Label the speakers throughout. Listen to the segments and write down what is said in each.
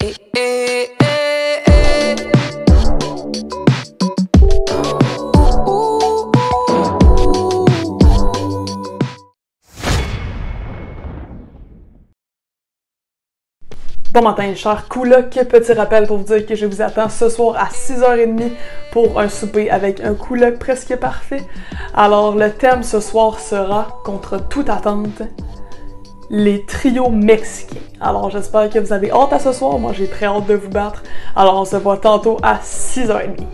Speaker 1: Bon matin, chers colocs, petit rappel pour vous dire que je vous attends ce soir à 6h30 pour un souper avec un coloc presque parfait. Alors, le thème ce soir sera, contre toute attente, les trios mexicains. Alors, j'espère que vous avez hâte à ce soir. Moi, j'ai très hâte de vous battre. Alors, on se voit tantôt à 6h30.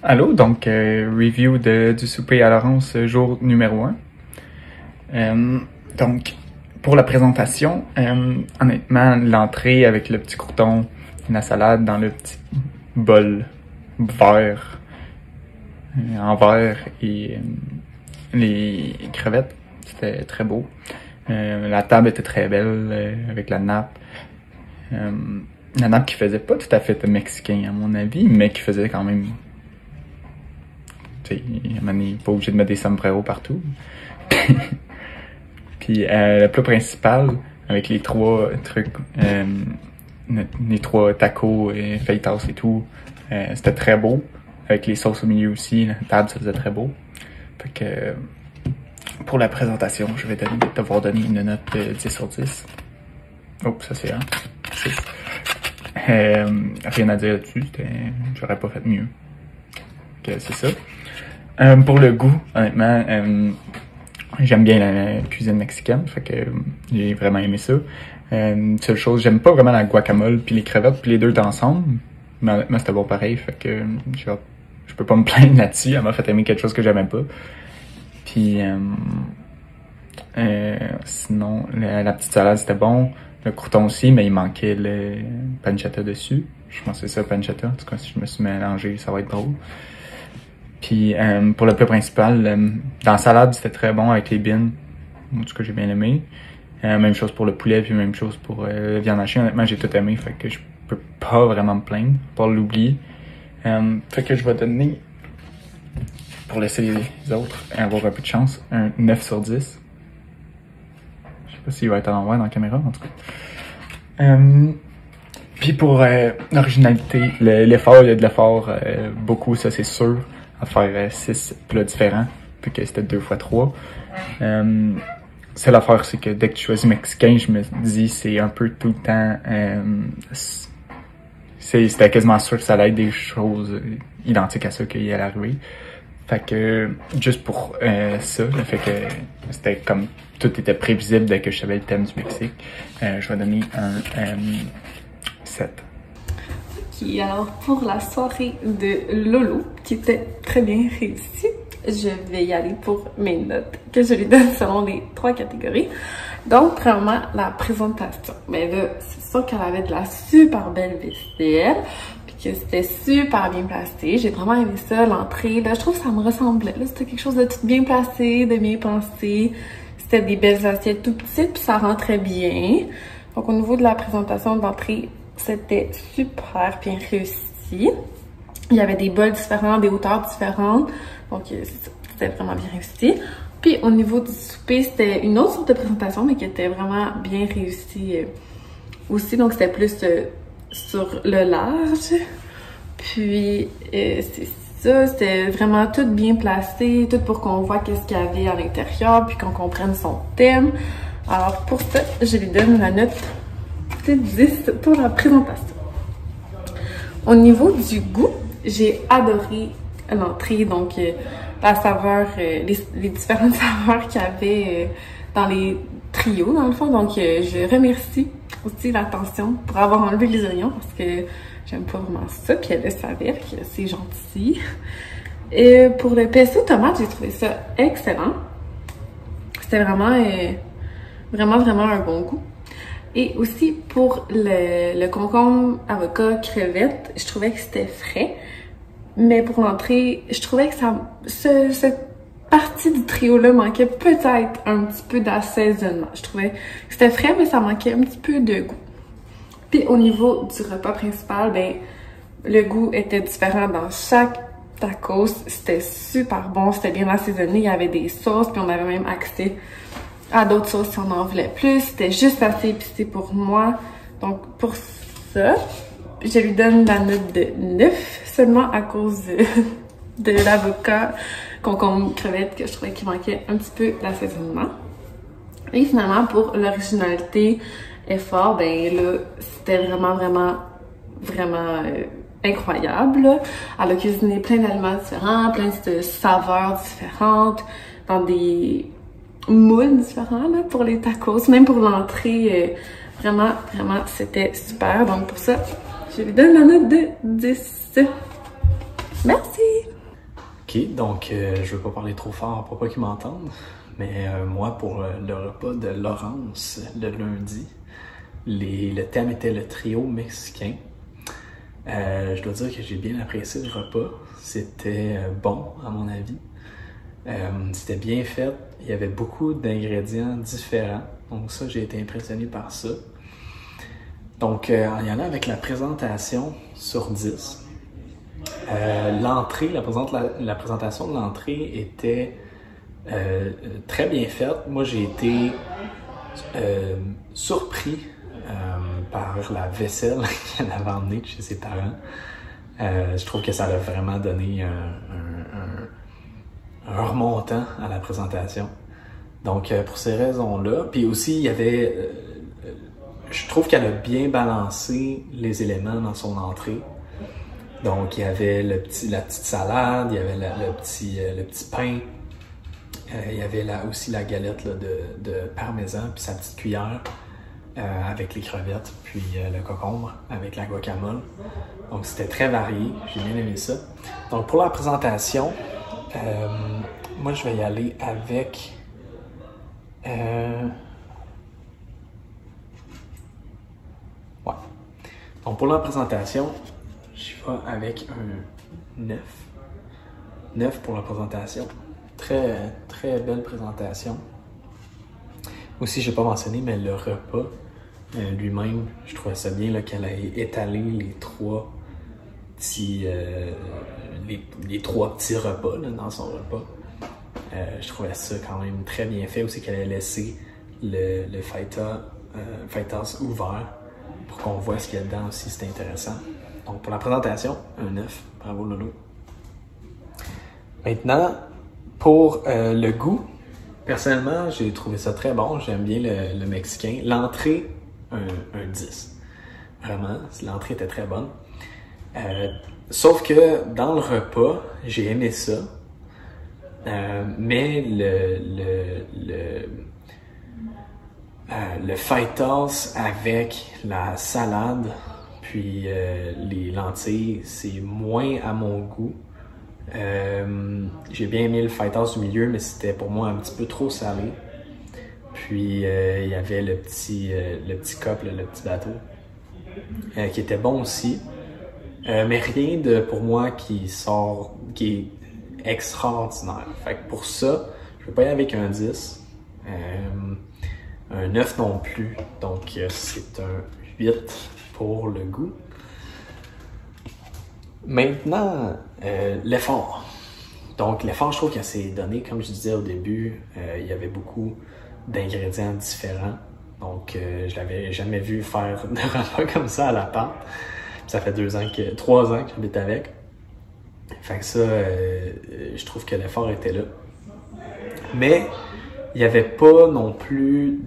Speaker 2: Allô, donc review du souper à Laurence, jour numéro 1. Donc, pour la présentation, honnêtement, l'entrée avec le petit crouton, la salade dans le petit bol vert, en verre et les crevettes, c'était très beau. La table était très belle avec la nappe. La nappe qui faisait pas tout à fait mexicain à mon avis, mais qui faisait quand même... On n'est pas obligé de mettre des sombreros partout. Puis le plat principal, avec les trois trucs, les trois tacos et fajitas et tout, c'était très beau. Avec les sauces au milieu aussi, la table, ça faisait très beau. Fait que pour la présentation, je vais devoir donner une note de 10 sur 10. Oh, ça c'est un. Rien à dire là-dessus, j'aurais pas fait mieux. C'est ça. Pour le goût, honnêtement, j'aime bien la cuisine mexicaine, fait que j'ai vraiment aimé ça. Seule chose, j'aime pas vraiment la guacamole puis les crevettes, puis les deux ensemble, mais honnêtement c'était bon pareil, fait que je peux pas me plaindre là-dessus. Elle m'a fait aimer quelque chose que j'aimais pas. Puis sinon, la petite salade c'était bon, le crouton aussi, mais il manquait le pancetta dessus. Je pense que c'est ça, pancetta. En tout cas, si je me suis mélangé, ça va être drôle. Puis pour le plat principal, dans la salade, c'était très bon avec les beans. En tout cas, j'ai bien aimé. Même chose pour le poulet, puis même chose pour la viande hachée. Honnêtement, j'ai tout aimé, fait que je peux pas vraiment me plaindre, pour l'oublier. Fait que je vais donner, pour laisser les autres avoir un peu de chance, un 9 sur 10. Je sais pas s'il va être à l'envers dans la caméra, en tout cas. Puis pour l'originalité, l'effort, il y a de l'effort, beaucoup, ça c'est sûr, à faire 6 plats différents, puis que c'était 2 x 3. C'est l'affaire, c'est que dès que tu choisis mexicain, je me dis c'est un peu tout le temps, c'était quasiment sûr que ça allait être des choses identiques à ça qui allait arriver. Fait que juste pour ça, le fait que c'était comme tout était prévisible dès que je savais le thème du Mexique, je vais donner un 7.
Speaker 3: Okay, alors pour la soirée de Lolo, qui était très bien réussie, je vais y aller pour mes notes que je lui donne selon les 3 catégories. Donc, premièrement, la présentation. Mais là, c'est sûr qu'elle avait de la super belle vaisselle, puis que c'était super bien placé. J'ai vraiment aimé ça, l'entrée. Là, je trouve que ça me ressemblait. Là, c'était quelque chose de tout bien placé, de bien pensé. C'était des belles assiettes tout petites, puis ça rentrait bien. Donc, au niveau de la présentation d'entrée, c'était super bien réussi. Il y avait des bols différents, des hauteurs différentes. Donc, c'était vraiment bien réussi. Puis au niveau du souper, c'était une autre sorte de présentation, mais qui était vraiment bien réussie aussi. Donc c'était plus sur le large. Puis c'est ça, c'était vraiment tout bien placé, tout pour qu'on voit qu'est-ce qu'il y avait à l'intérieur, puis qu'on comprenne son thème. Alors pour ça, je lui donne la note de 10 pour la présentation. Au niveau du goût, j'ai adoré l'entrée, donc la saveur, les différentes saveurs qu'il y avait dans les trios, dans le fond. Donc, je remercie aussi l'attention pour avoir enlevé les oignons parce que j'aime pas vraiment ça. Puis elle le savait, que c'est gentil. Et pour le pesto tomate, j'ai trouvé ça excellent. C'était vraiment, vraiment un bon goût. Et aussi pour le concombre, avocat, crevette, je trouvais que c'était frais. Mais pour l'entrée, je trouvais que cette partie du trio-là manquait peut-être un petit peu d'assaisonnement. Je trouvais que c'était frais, mais ça manquait un petit peu de goût. Puis au niveau du repas principal, ben le goût était différent dans chaque tacos. C'était super bon, c'était bien assaisonné, il y avait des sauces, puis on avait même accès à d'autres sauces si on en voulait plus. C'était juste assez épicé pour moi. Donc pour ça, je lui donne la note de 9, seulement à cause de l'avocat, concombre, crevette, que je trouvais qu'il manquait un petit peu d'assaisonnement. Et finalement, pour l'originalité, effort, ben là, c'était vraiment incroyable. Là. Elle a cuisiné plein d'aliments différents, plein de saveurs différentes, dans des moules différents là, pour les tacos, même pour l'entrée. Vraiment, c'était super. Donc pour ça, je lui donne la note de 10. Merci!
Speaker 4: Ok, donc je veux pas parler trop fort pour pas qu'ils m'entendent, mais moi pour le repas de Laurence le lundi, le thème était le trio mexicain. Je dois dire que j'ai bien apprécié le repas, c'était bon à mon avis, c'était bien fait, il y avait beaucoup d'ingrédients différents, donc ça j'ai été impressionné par ça. Donc en y allant avec la présentation sur 10, l'entrée, la présentation de l'entrée était très bien faite. Moi, j'ai été surpris par la vaisselle qu'elle avait emmenée de chez ses parents. Je trouve que ça a vraiment donné un remontant à la présentation. Donc, pour ces raisons-là, puis aussi, il y avait... je trouve qu'elle a bien balancé les éléments dans son entrée. Donc, il y avait la petite salade, il y avait le petit pain, il y avait aussi la galette là, de parmesan, puis sa petite cuillère avec les crevettes, puis le concombre avec la guacamole. Donc, c'était très varié, j'ai bien aimé ça. Donc, pour la présentation, moi, je vais y aller avec... ouais. Donc, pour la présentation, je vais avec un 9. 9 pour la présentation. Très belle présentation. Aussi, je n'ai pas mentionné, mais le repas lui-même, je trouvais ça bien qu'elle ait étalé les trois petits repas là, dans son repas. Je trouvais ça quand même très bien fait. Aussi qu'elle ait laissé le faitas ouvert pour qu'on voit ce qu'il y a dedans aussi, c'est intéressant. Donc pour la présentation, un 9. Bravo Lolo. Maintenant, pour le goût, personnellement, j'ai trouvé ça très bon. J'aime bien le mexicain. L'entrée, un 10. Vraiment, l'entrée était très bonne. Sauf que dans le repas, j'ai aimé ça. Mais le faitas avec la salade puis les lentilles, c'est moins à mon goût. J'ai bien aimé le faitas du milieu, mais c'était pour moi un petit peu trop salé. Puis il y avait le petit cup, le petit bateau, qui était bon aussi. Mais rien de pour moi qui est extraordinaire. Fait que pour ça, je vais pas y aller avec un 10. Un 9 non plus. Donc c'est un 8 pour le goût. Maintenant, l'effort. Donc, l'effort, je trouve que c'est donné, comme je disais au début, il y avait beaucoup d'ingrédients différents. Donc, je l'avais jamais vu faire de repas comme ça à la pâte. Ça fait 3 ans que j'habite avec. Fait que ça, je trouve que l'effort était là. Mais, il n'y avait pas non plus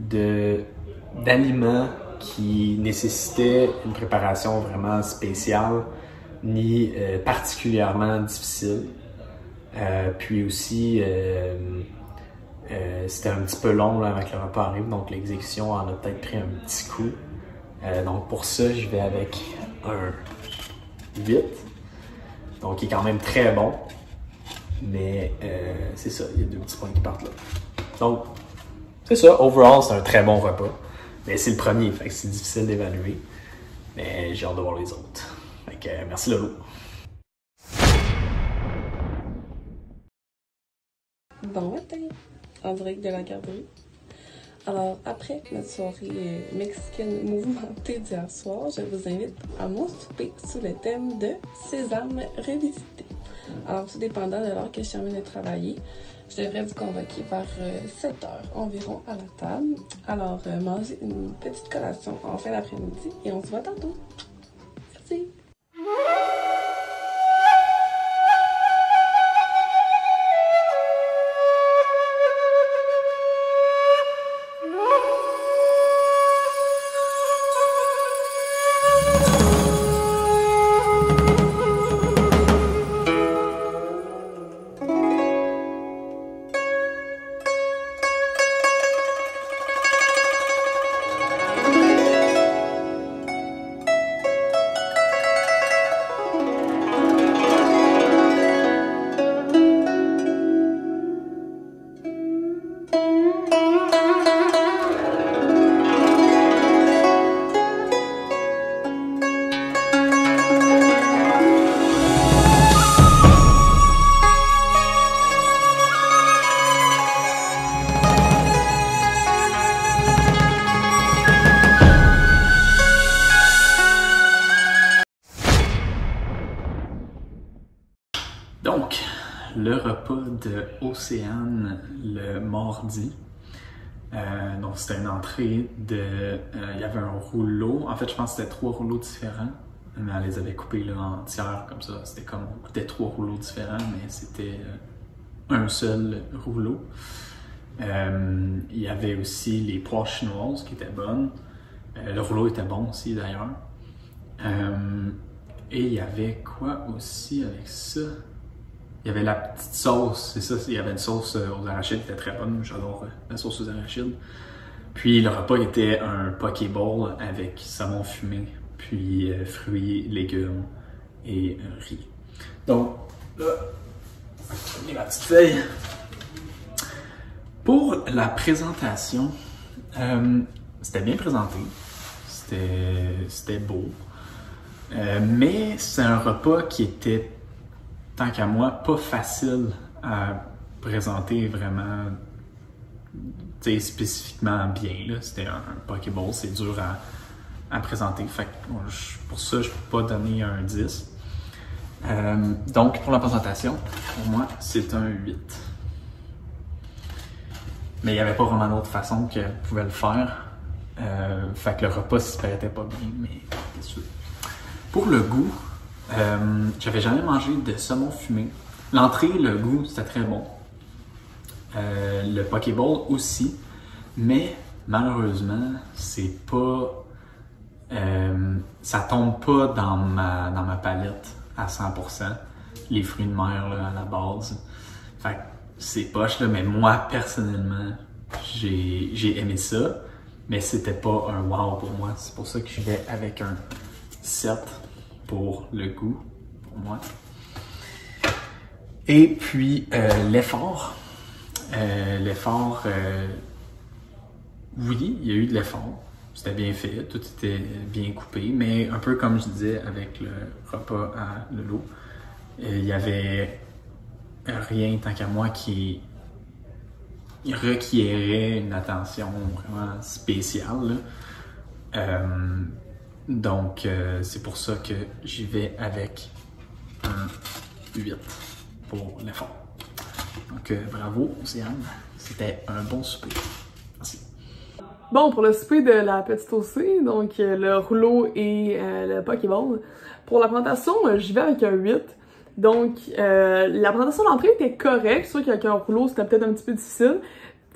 Speaker 4: d'aliments qui nécessitaient une préparation vraiment spéciale, ni particulièrement difficile. Puis aussi, c'était un petit peu long là, avant que le repas arrive, donc l'exécution en a peut-être pris un petit coup. Donc pour ça, je vais avec un 8. Donc il est quand même très bon, mais c'est ça, il y a 2 petits points qui partent là. Donc c'est ça, overall c'est un très bon repas, mais c'est le premier, fait que c'est difficile d'évaluer, mais j'ai hâte de voir les autres. Fait que merci Lolo.
Speaker 3: Bon matin, en direct de la garderie. Alors, après notre soirée mexicaine mouvementée d'hier soir, je vous invite à mon souper sous le thème de Sésame revisité. Alors, tout dépendant de l'heure que je termine de travailler, je devrais vous convoquer vers 7 heures environ à la table. Alors, mangez une petite collation en fin d'après-midi et on se voit tantôt. Merci!
Speaker 4: Donc, le repas de Océane le mardi. Donc, c'était une entrée de... il y avait un rouleau. En fait, je pense que c'était 3 rouleaux différents. Mais elle les avait coupés là, en tiers comme ça. C'était comme... On goûtait 3 rouleaux différents, mais c'était un seul rouleau. Il y avait aussi les poires chinoises qui étaient bonnes. Le rouleau était bon aussi, d'ailleurs. Et il y avait quoi aussi avec ça? Il y avait la petite sauce, c'est ça, il y avait une sauce aux arachides qui était très bonne, j'adore la sauce aux arachides. Puis le repas était un poké bowl avec saumon fumé, puis fruits, légumes et riz. Donc là, j'ai ma petite feuille. Pour la présentation, c'était bien présenté, c'était beau, mais c'est un repas qui était, tant qu'à moi, pas facile à présenter vraiment, spécifiquement bien. C'était un poké bowl, c'est dur à présenter. Fait que, pour ça, je peux pas donner un 10. Donc, pour la présentation, pour moi, c'est un 8. Mais il n'y avait pas vraiment d'autre façon qu'elle pouvait le faire. Fait que le repas s'y prêtait pas bien, mais qu'est-ce que... Pour le goût, j'avais jamais mangé de saumon fumé. L'entrée, le goût, c'était très bon. Le poké bowl aussi, mais malheureusement, c'est pas... ça tombe pas dans ma palette à 100%. Les fruits de mer là, à la base. Fait que c'est poche là, mais moi personnellement, j'ai aimé ça, mais c'était pas un wow pour moi. C'est pour ça que je vais avec un 7 pour le goût, pour moi. Et puis l'effort. Oui, il y a eu de l'effort. C'était bien fait, tout était bien coupé, mais un peu comme je disais avec le repas à Lolo, il y avait rien tant qu'à moi qui requiert une attention vraiment spéciale. Donc, c'est pour ça que j'y vais avec un 8 pour l'effort. Donc bravo Océane, c'était un bon souper. Merci.
Speaker 1: Bon, pour le souper de la petite aussi, donc le rouleau et le Pokéball. Pour la présentation, j'y vais avec un 8. Donc, la présentation d'entrée était correcte. C'est sûr qu'avec un rouleau, c'était peut-être un petit peu difficile.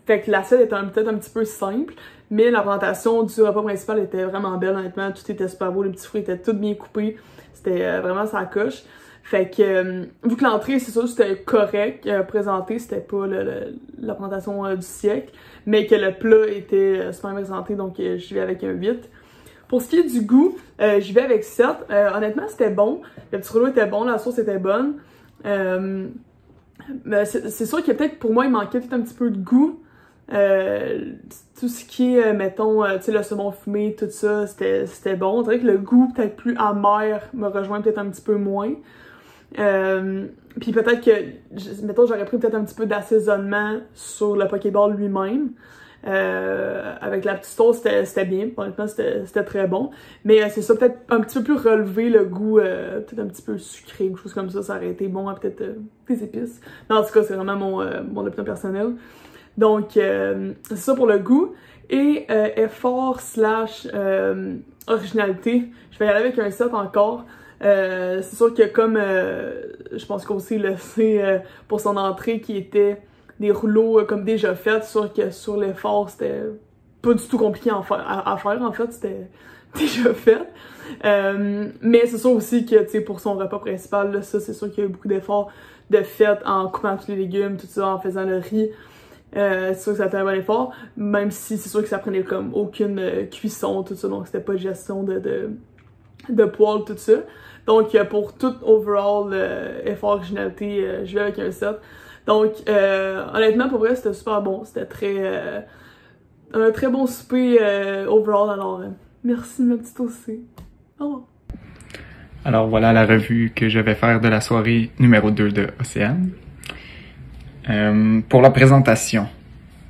Speaker 1: Fait que l'assiette était peut-être un petit peu simple. Mais la présentation du repas principal était vraiment belle, honnêtement. Tout était super beau, les petits fruits étaient tous bien coupés. C'était vraiment sa coche. Fait que, vu que l'entrée, c'est sûr, c'était correct présenté, c'était pas la présentation du siècle, mais que le plat était super bien présenté, donc j'y vais avec un 8. Pour ce qui est du goût, j'y vais avec 7. Honnêtement, c'était bon. Le petit rouleau était bon, la sauce était bonne. C'est sûr que peut-être pour moi, il manquait peut-être un petit peu de goût. Tout ce qui est, mettons, tu sais, le saumon fumé, tout ça, c'était bon. On dirait que le goût peut-être plus amer me rejoint peut-être un petit peu moins. Puis peut-être que, mettons, j'aurais pris peut-être un petit peu d'assaisonnement sur le Pokéball lui-même. Avec la petite sauce, c'était bien. Honnêtement, c'était très bon. Mais c'est ça, peut-être un petit peu plus relevé le goût, peut-être un petit peu sucré, quelque chose comme ça. Ça aurait été bon, hein, peut-être des épices. Mais en tout cas, c'est vraiment mon opinion personnelle. Donc, c'est ça pour le goût. Et effort / originalité, je vais y aller avec un 7 encore. C'est sûr que comme je pense qu'aussi le sait pour son entrée qui était des rouleaux comme déjà faits, c'est sûr que sur l'effort c'était pas du tout compliqué à faire en fait, c'était déjà fait. Mais c'est sûr aussi que tu sais pour son repas principal, là, ça c'est sûr qu'il y a eu beaucoup d'efforts de fait en coupant tous les légumes, tout ça, en faisant le riz. C'est sûr que ça a été un bon effort, même si c'est sûr que ça prenait comme aucune cuisson, tout ça, donc c'était pas gestion de poêle, tout ça. Donc, pour tout overall effort originalité, je vais avec un 7. Donc, honnêtement, pour vrai, c'était super bon. C'était un très bon souper overall. Alors, merci ma petite aussi. Au revoir.
Speaker 2: Alors voilà la revue que je vais faire de la soirée numéro 2 de Océane. Pour la présentation,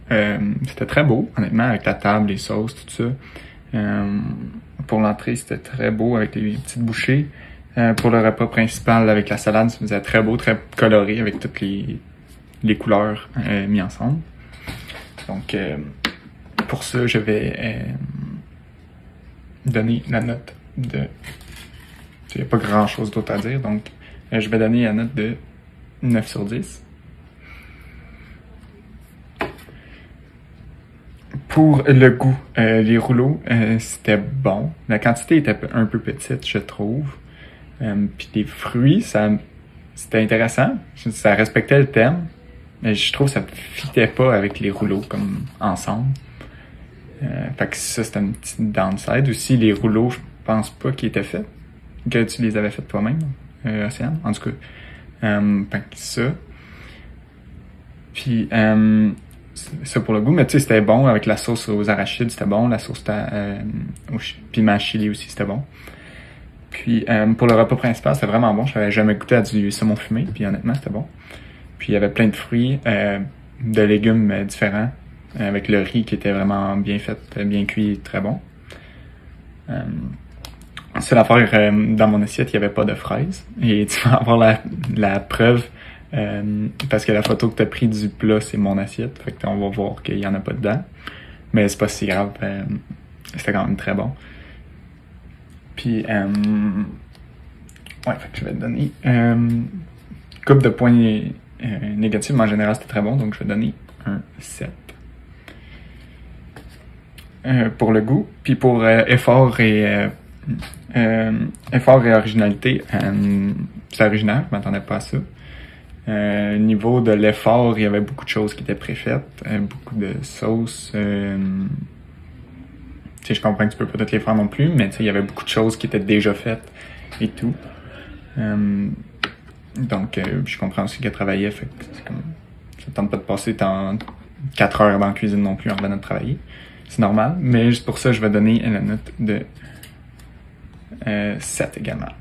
Speaker 2: c'était très beau, honnêtement, avec la table, les sauces, tout ça. Pour l'entrée, c'était très beau avec les petites bouchées. Pour le repas principal, avec la salade, ça faisait très beau, très coloré, avec toutes les couleurs mises ensemble. Donc, pour ça, je vais donner la note de... Il n'y a pas grand-chose d'autre à dire, donc je vais donner la note de 9 sur 10. Pour le goût, les rouleaux, c'était bon. La quantité était un peu petite, je trouve. Puis les fruits, c'était intéressant. Ça respectait le thème. Mais je trouve que ça ne fitait pas avec les rouleaux comme ensemble. Fait que ça, c'était une petite downside. Aussi, les rouleaux, je pense pas qu'ils étaient faits. Que tu les avais faits toi-même, Océane. En tout cas, fait que ça. Puis... ça pour le goût, mais tu sais, c'était bon avec la sauce aux arachides, c'était bon, la sauce au piment chili aussi, c'était bon. Puis pour le repas principal, c'était vraiment bon, j'avais jamais goûté à du saumon fumé, puis honnêtement, c'était bon. Puis il y avait plein de fruits, de légumes différents, avec le riz qui était vraiment bien fait, bien cuit, très bon. Seule affaire, dans mon assiette, il n'y avait pas de fraises, et tu vas avoir la preuve. Parce que la photo que tu as prise du plat, c'est mon assiette. Fait que on va voir qu'il n'y en a pas dedans. Mais c'est pas si grave. C'était quand même très bon. Puis, ouais, fait que je vais te donner couple de points négatifs, mais en général, c'était très bon. Donc, je vais donner un 7. Pour le goût. Puis pour effort et originalité, c'est original. Je m'attendais pas à ça. Niveau de l'effort, il y avait beaucoup de choses qui étaient préfaites, beaucoup de sauces. Tu sais, je comprends que tu peux pas toutes les faire non plus, mais tu sais, il y avait beaucoup de choses qui étaient déjà faites et tout. Donc, je comprends aussi qu'elle travaillait, fait que c'est comme, ça tente pas de passer 4 heures dans la cuisine non plus en revenant de travailler. C'est normal, mais juste pour ça, je vais donner la note de 7 également.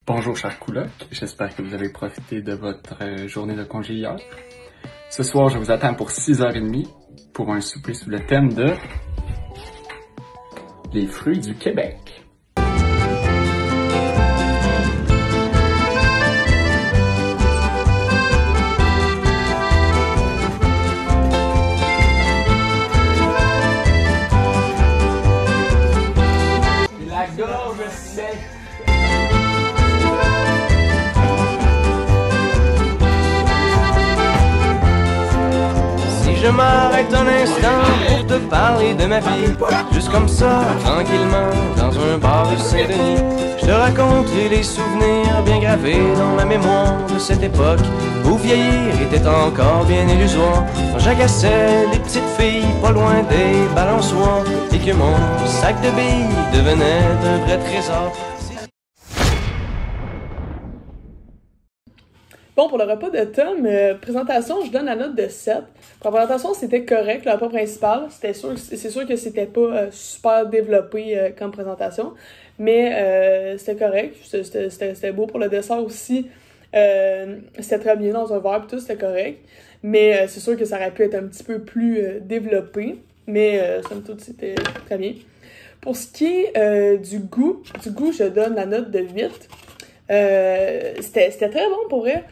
Speaker 2: Bonjour chers colocs, j'espère que vous avez profité de votre journée de congé hier. Ce soir, je vous attends pour 6h30 pour un souper sous le thème de les fruits du Québec.
Speaker 5: je m'arrête un instant pour te parler de ma vie. Juste comme ça, tranquillement, dans un bar de Saint-Denis. Je te raconterai les souvenirs bien gravés dans ma mémoire de cette époque où vieillir était encore bien illusoire. Quand j'agaçais les petites filles pas loin des balançoires et que mon sac de billes devenait un vrai trésor.
Speaker 1: Bon, pour le repas de Tom, présentation, je donne la note de 7. Pour la présentation, c'était correct, le repas principal. C'est sûr que c'était pas super développé comme présentation, mais c'était correct. C'était beau. Pour le dessert aussi, c'était très bien dans un verre, pis tout, c'était correct. Mais c'est sûr que ça aurait pu être un petit peu plus développé, mais somme toute, c'était très bien. Pour ce qui est du goût, je donne la note de 8. C'était très bon pour vrai.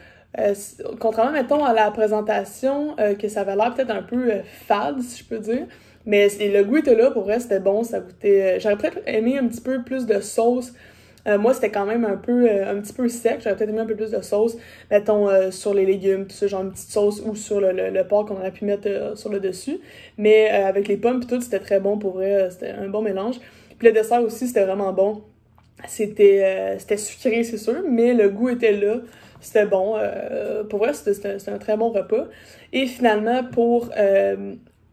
Speaker 1: Contrairement, mettons, à la présentation, que ça avait l'air peut-être un peu fade, si je peux dire. Mais le goût était là, pour vrai, c'était bon, ça goûtait... j'aurais peut-être aimé un petit peu plus de sauce. Moi, c'était quand même un petit peu sec. J'aurais peut-être aimé un peu plus de sauce, mettons, sur les légumes, tout ça, genre une petite sauce, ou sur le porc qu'on aurait pu mettre sur le dessus. Mais avec les pommes et tout, c'était très bon, pour vrai. C'était un bon mélange. Puis le dessert aussi, c'était vraiment bon. C'était sucré, c'est sûr, mais le goût était là. C'était bon. Pour vrai, c'était un très bon repas. Et finalement, pour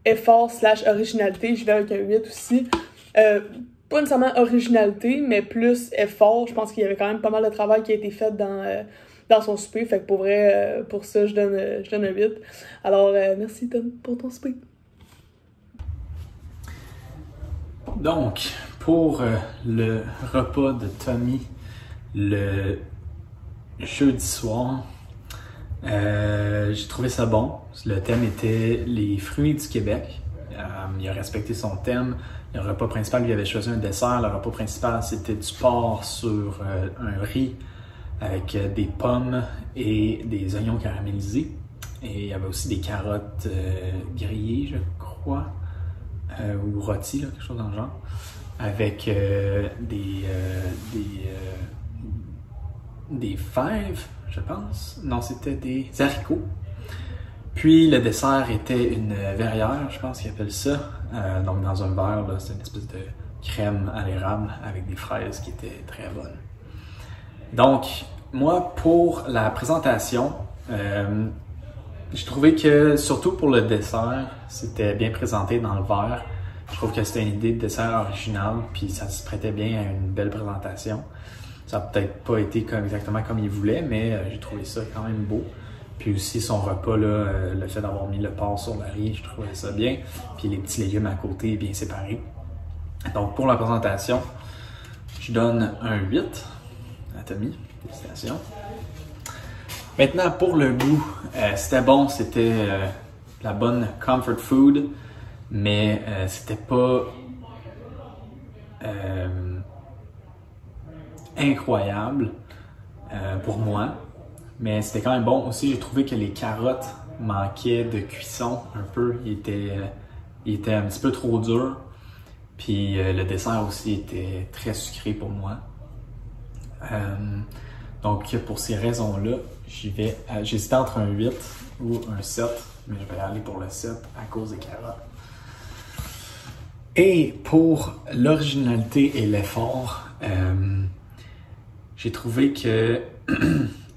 Speaker 1: effort / originalité, je vais avec un 8 aussi. Pas nécessairement originalité, mais plus effort. Je pense qu'il y avait quand même pas mal de travail qui a été fait dans son souper. Fait que pour vrai, pour ça, je donne un 8. Alors, merci Tom pour ton souper.
Speaker 4: Donc, pour le repas de Tommy, le jeudi soir, j'ai trouvé ça bon. Le thème était les fruits du Québec. Il a respecté son thème. Le repas principal, il avait choisi un dessert. Le repas principal, c'était du porc sur un riz avec des pommes et des oignons caramélisés. Et il y avait aussi des carottes grillées, je crois, ou rôties, là, quelque chose dans le genre, avec des fèves, je pense. Non, c'était des haricots. Puis le dessert était une verrière, je pense qu'ils appellent ça. Donc dans un verre, c'est une espèce de crème à l'érable avec des fraises qui étaient très bonnes. Donc, moi, pour la présentation, j'ai trouvé que, surtout pour le dessert, c'était bien présenté dans le verre. Je trouve que c'était une idée de dessert originale, puis ça se prêtait bien à une belle présentation. Ça n'a peut-être pas été exactement comme il voulait, mais j'ai trouvé ça quand même beau. Puis aussi son repas, là, le fait d'avoir mis le porc sur le riz, je trouvais ça bien. Puis les petits légumes à côté, bien séparés. Donc pour la présentation, je donne un 8 à Tommy. Félicitations. Maintenant pour le goût, c'était bon, c'était la bonne comfort food, mais c'était pas incroyable pour moi. Mais c'était quand même bon. Aussi, j'ai trouvé que les carottes manquaient de cuisson un peu. Ils étaient un petit peu trop durs. Puis le dessert aussi était très sucré pour moi. Donc pour ces raisons-là, j'hésitais entre un 8 ou un 7. Mais je vais aller pour le 7 à cause des carottes. Et pour l'originalité et l'effort, j'ai trouvé que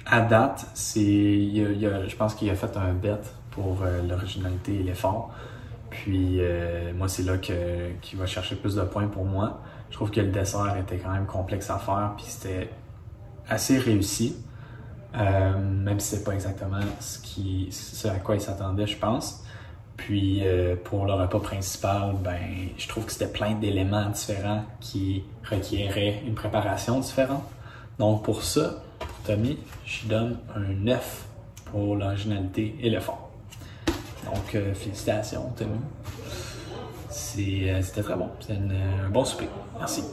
Speaker 4: à date, je pense qu'il a fait un bet pour l'originalité et l'effort. Puis moi, c'est là qu'il va chercher plus de points pour moi. Je trouve que le dessert était quand même complexe à faire, puis c'était assez réussi. Même si c'est pas exactement ce à quoi il s'attendait, je pense. Puis pour le repas principal, je trouve que c'était plein d'éléments différents qui requéraient une préparation différente. Donc pour ça, Tommy, je donne un 9 pour l'originalité et l'effort. Donc, félicitations, Tommy. C'était très bon. C'était un bon souper. Merci.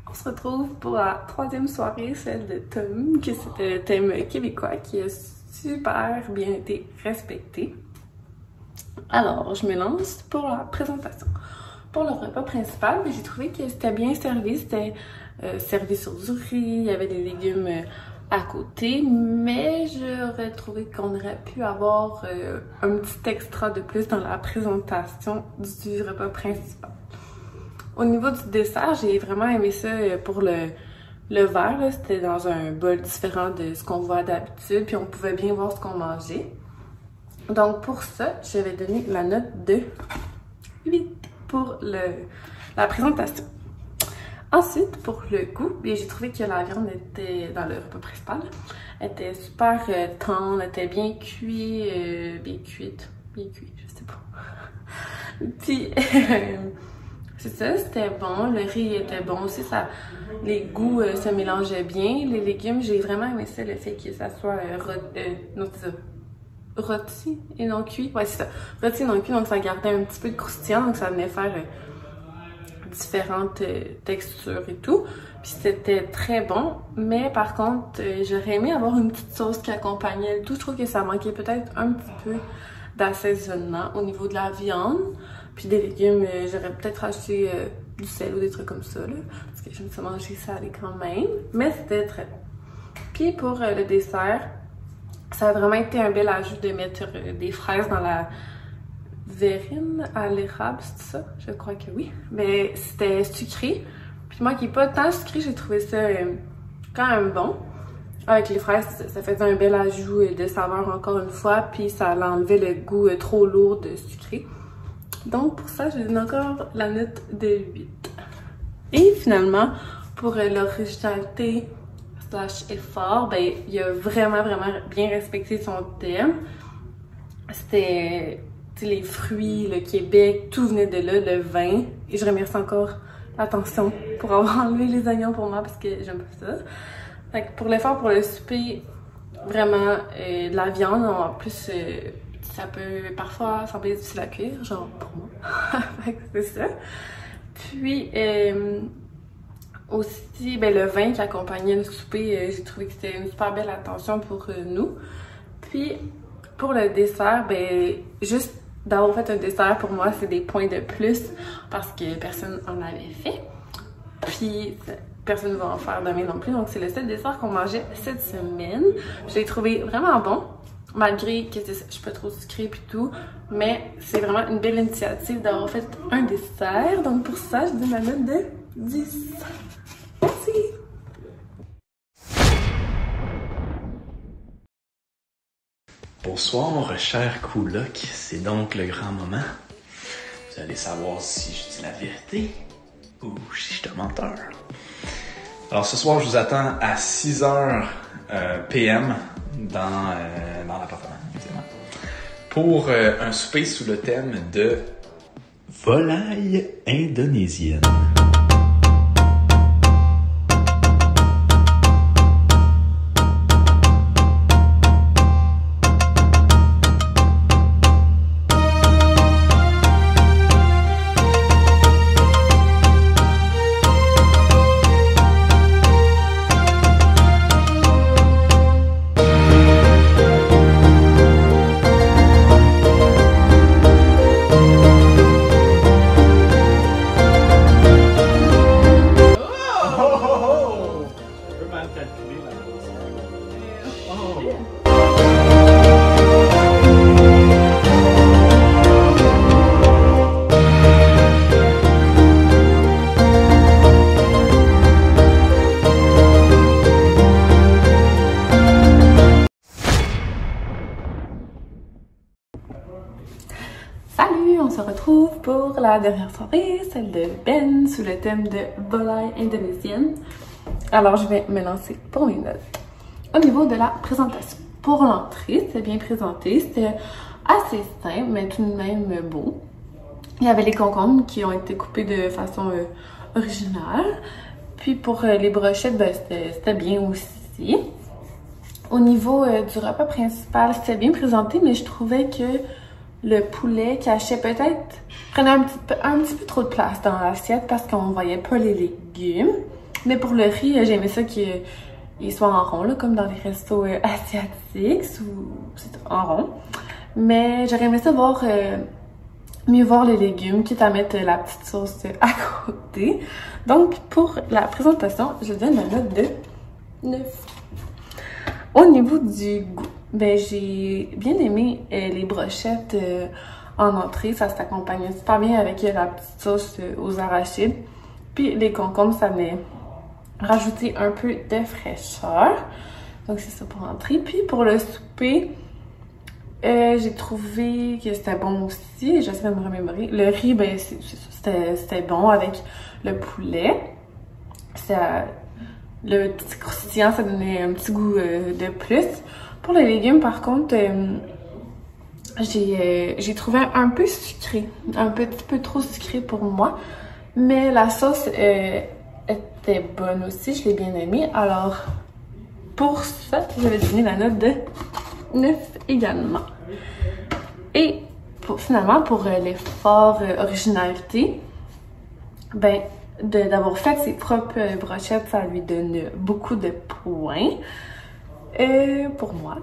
Speaker 3: On se retrouve pour la troisième soirée, celle de Tom, que c'était le thème québécois qui a super bien été respecté. Alors, je me lance pour la présentation. Pour le repas principal, j'ai trouvé que c'était bien servi. C'était servi sur du riz, il y avait des légumes à côté, mais j'aurais peut-être trouvé qu'on aurait pu avoir un petit extra de plus dans la présentation du repas principal. Au niveau du dessert, j'ai vraiment aimé ça pour le verre. C'était dans un bol différent de ce qu'on voit d'habitude, puis on pouvait bien voir ce qu'on mangeait. Donc pour ça, je vais donner la note de 8 pour la présentation. Ensuite, pour le goût, j'ai trouvé que la viande était, dans le repas principal, était super tendre, était bien cuite, je sais pas. Puis, c'est ça, c'était bon, le riz était bon aussi, les goûts se mélangeaient bien. Les légumes, j'ai vraiment aimé ça, le fait que ça soit rôti et non cuit. Ouais, c'est ça, rôti et non cuit, donc ça gardait un petit peu de croustillant, donc ça venait faire différentes textures et tout. Puis c'était très bon, mais par contre, j'aurais aimé avoir une petite sauce qui accompagnait le tout. Je trouve que ça manquait peut-être un petit peu d'assaisonnement au niveau de la viande. Puis des légumes, j'aurais peut-être acheté du sel ou des trucs comme ça, là, parce que j'aime ça manger salé quand même. Mais c'était très bon. Puis pour le dessert, ça a vraiment été un bel ajout de mettre des fraises dans la verrine à l'érable, c'est ça? Je crois que oui. Mais c'était sucré. Puis moi qui n'est pas tant sucré, j'ai trouvé ça quand même bon. Avec les fraises, ça faisait un bel ajout de saveur encore une fois. Puis ça enlevait le goût trop lourd de sucré. Donc pour ça, je donne encore la note de 8. Et finalement, pour l'originalité / effort, il a vraiment bien respecté son thème. C'était les fruits, le Québec, tout venait de là, le vin. Et je remercie encore l'attention pour avoir enlevé les oignons pour moi parce que j'aime pas ça. Fait que pour l'effort, pour le souper, vraiment de la viande. En plus, ça peut parfois sembler difficile à cuire, genre pour moi. Fait que c'est ça. Puis aussi, le vin qui accompagnait le souper, j'ai trouvé que c'était une super belle attention pour nous. Puis pour le dessert, juste d'avoir fait un dessert, pour moi, c'est des points de plus parce que personne en avait fait. Puis, personne ne va en faire demain non plus. Donc, c'est le seul dessert qu'on mangeait cette semaine. Je l'ai trouvé vraiment bon, malgré que je suis pas trop sucrée puis tout. Mais c'est vraiment une belle initiative d'avoir fait un dessert. Donc, pour ça, je donne ma note de 10. Merci!
Speaker 6: Bonsoir, chers colocs, c'est donc le grand moment. Vous allez savoir si je dis la vérité ou si je suis un menteur. Alors ce soir, je vous attends à 6h PM dans l'appartement, évidemment, pour un souper sous le thème de volaille indonésienne.
Speaker 3: Salut, on se retrouve pour la dernière soirée, celle de Ben, sous le thème de volaille indonésienne. Alors, je vais me lancer pour mes notes. Au niveau de la présentation, pour l'entrée, c'était bien présenté, c'était assez simple, mais tout de même beau. Il y avait les concombres qui ont été coupés de façon originale. Puis pour les brochettes, c'était bien aussi. Au niveau du repas principal, c'était bien présenté, mais je trouvais que le poulet prenait un petit peu trop de place dans l'assiette parce qu'on voyait pas les légumes. Mais pour le riz, j'aimais ça qu'il soit en rond, là, comme dans les restos asiatiques, ou c'est en rond. Mais j'aurais aimé ça mieux voir les légumes, quitte à mettre la petite sauce à côté. Donc, pour la présentation, je donne la note de 9. Au niveau du goût, ben j'ai bien aimé les brochettes en entrée. Ça s'accompagnait super bien avec la petite sauce aux arachides. Puis les concombres, ça venait rajouter un peu de fraîcheur. Donc c'est ça pour l'entrée. Puis pour le souper, j'ai trouvé que c'était bon aussi. J'essaie de me remémorer. Le riz, ben c'était bon avec le poulet. Le petit croustillant, ça donnait un petit goût de plus. Pour les légumes, par contre, j'ai trouvé un peu sucré. Un petit peu trop sucré pour moi. Mais la sauce était bonne aussi. Je l'ai bien aimée. Alors, pour ça, je vais donner la note de 9 également. Et finalement, pour l'effort originalité, ben, d'avoir fait ses propres brochettes, ça lui donne beaucoup de points. Pour moi.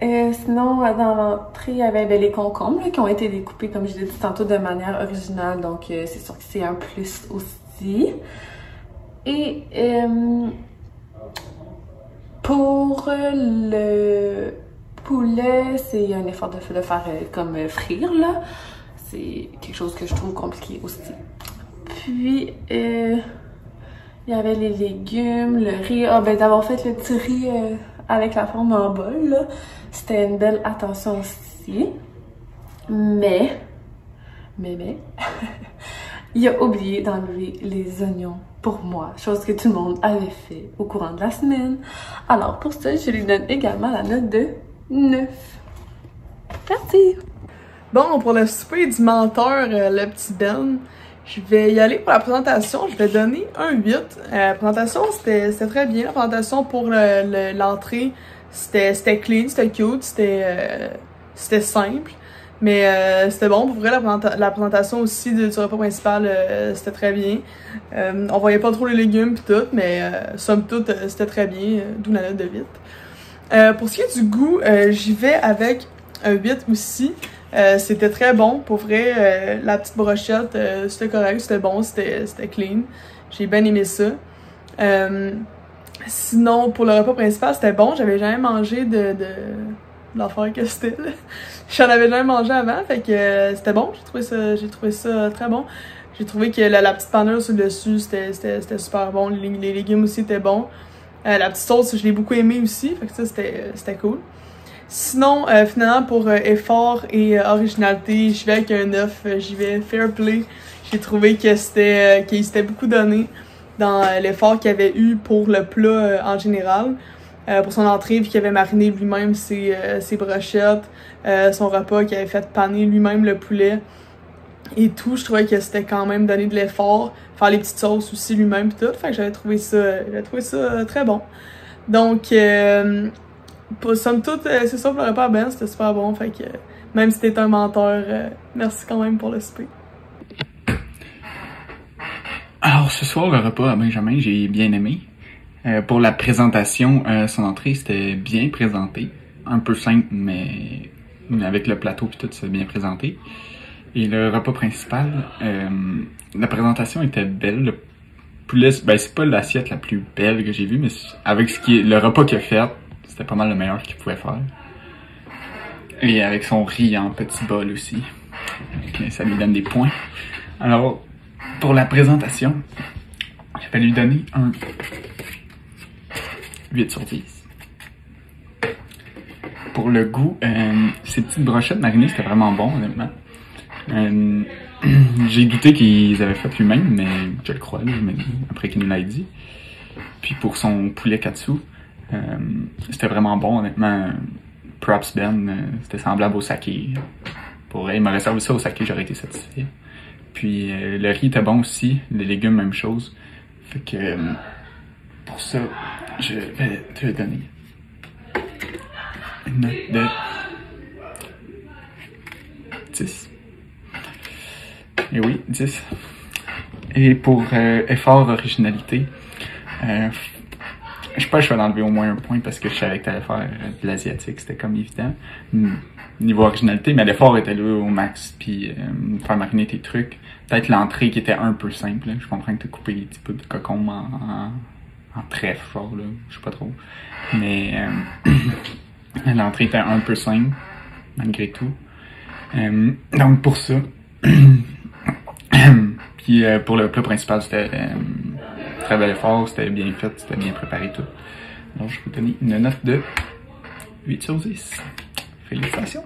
Speaker 3: Sinon, dans l'entrée, il y avait les concombres là, qui ont été découpés, comme je l'ai dit tantôt, de manière originale. Donc, c'est sûr que c'est un plus aussi. Et pour le poulet, c'est un effort de faire comme frire, là. C'est quelque chose que je trouve compliqué aussi. Puis, il y avait les légumes, le riz. Ah, ben d'avoir fait le petit riz avec la forme en bol, là, c'était une belle attention aussi. Mais, il a oublié d'enlever les oignons pour moi, chose que tout le monde avait fait au courant de la semaine. Alors, pour ça, je lui donne également la note de 9. Merci!
Speaker 1: Bon, pour le souper du menteur, le petit Ben, je vais y aller pour la présentation. Je vais donner un 8. La présentation, c'était très bien. La présentation pour l'entrée, c'était clean, c'était cute, c'était simple. Mais c'était bon. Pour vrai, la présentation aussi du repas principal, c'était très bien. On voyait pas trop les légumes pis tout, mais somme toute, c'était très bien, d'où la note de 8. Pour ce qui est du goût, j'y vais avec un 8 aussi. C'était très bon, pour vrai. La petite brochette, c'était correct, c'était bon, c'était clean. J'ai bien aimé ça. Sinon, pour le repas principal, c'était bon. J'avais jamais mangé de l'affaire que c'était. J'en avais jamais mangé avant, fait que c'était bon. J'ai trouvé ça très bon. J'ai trouvé que la petite panure sur le dessus, c'était super bon. Les légumes aussi étaient bons. La petite sauce, je l'ai beaucoup aimé aussi, fait que ça, c'était cool. Sinon, finalement, pour effort et originalité, je vais avec un 9. J'y vais fair play. J'ai trouvé que qu'il s'était beaucoup donné dans l'effort qu'il avait eu pour le plat en général. Pour son entrée, puis qu'il avait mariné lui-même ses brochettes, son repas, qu'il avait fait paner lui-même le poulet et tout. Je trouvais que c'était quand même donné de l'effort. Faire les petites sauces aussi lui-même pis tout. Fait que j'avais trouvé ça très bon. Donc, pour somme toute, c'est ça pour le repas Ben, c'était super bon. Fait que même si t'es un menteur, merci quand même pour le souper.
Speaker 2: Alors ce soir, le repas à Benjamin, j'ai bien aimé. Pour la présentation, son entrée, c'était bien présenté. Un peu simple, mais avec le plateau puis tout, c'est bien présenté. Et le repas principal, la présentation était belle. Le poulet, ben c'est pas l'assiette la plus belle que j'ai vue, mais avec le repas qu'il a fait, c'était pas mal le meilleur qu'il pouvait faire. Et avec son riz en petit bol aussi. Donc, ça lui donne des points. Alors, pour la présentation, je vais lui donner un 8 sur 10. Pour le goût, ces petites brochettes marinées, c'était vraiment bon, honnêtement. J'ai douté qu'ils avaient fait lui-même, mais je le crois, là, après qu'il nous l'ait dit. Puis pour son poulet katsu, c'était vraiment bon, honnêtement. Props Ben, c'était semblable au saké. Il m'aurait servi ça au saké, j'aurais été satisfait. Puis le riz était bon aussi, les légumes, même chose. Fait que pour ça, je vais te donner une note de 10. Et oui, 10. Et pour effort originalité, je sais pas, je vais l'enlever au moins un point parce que je savais que t'allais faire de l'asiatique, c'était comme évident. Niveau originalité, mais l'effort était là au max, puis faire mariner tes trucs. Peut-être l'entrée qui était un peu simple, là. Je comprends que t'as coupé des petits bouts de cocon en très fort, là, je sais pas trop. Mais l'entrée était un peu simple, malgré tout. Donc pour ça. Puis pour le plat principal, c'était très bel effort, c'était bien fait, c'était bien préparé tout. Donc je vais vous donner une note de 8 sur 10. Félicitations!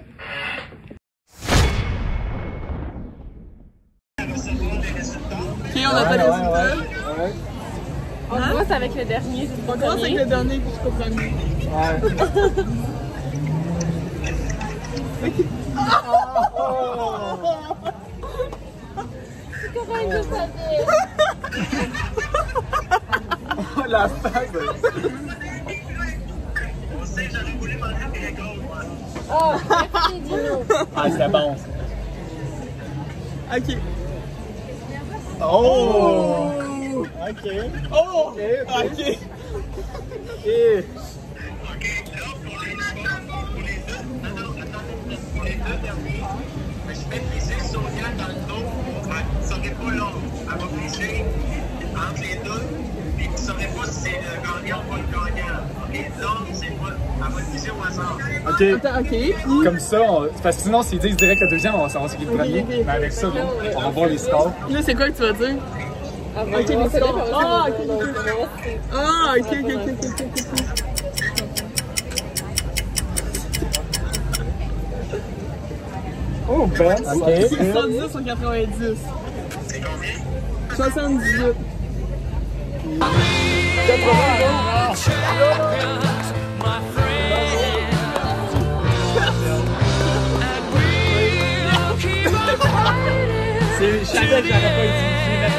Speaker 1: Ok, on attend les résultats.
Speaker 3: On commence avec le dernier.
Speaker 1: On commence avec le dernier jusqu'au premier.
Speaker 7: Oh la face! Ah, c'était bon.
Speaker 1: Ok.
Speaker 7: Oh! Ok. Oh! Ok. Ok.
Speaker 8: Je vais glisser Sonia dans le dos. Ça serait pas long. Elle va glisser entre les deux. Puis vous ne saurez pas si c'est le gagnant ou pas le gagnant. OK? Là, c'est pas. Elle va glisser au hasard.
Speaker 7: Ok.
Speaker 1: Attends, ok.
Speaker 7: Comme ça, parce que sinon, s'ils disent direct le deuxième, on va savoir ce qui est le premier.
Speaker 1: ok.
Speaker 7: Mais avec ça, bon, on va voir les scores.
Speaker 1: Là, c'est quoi que tu vas dire? Ok, les scores. Ah, ok. Ah, ok.
Speaker 7: Oh, Ben! Ok.
Speaker 1: 70 sur 90.
Speaker 8: C'est combien?
Speaker 1: 78.
Speaker 7: 80! Je savais que j'aurais pas utilisé la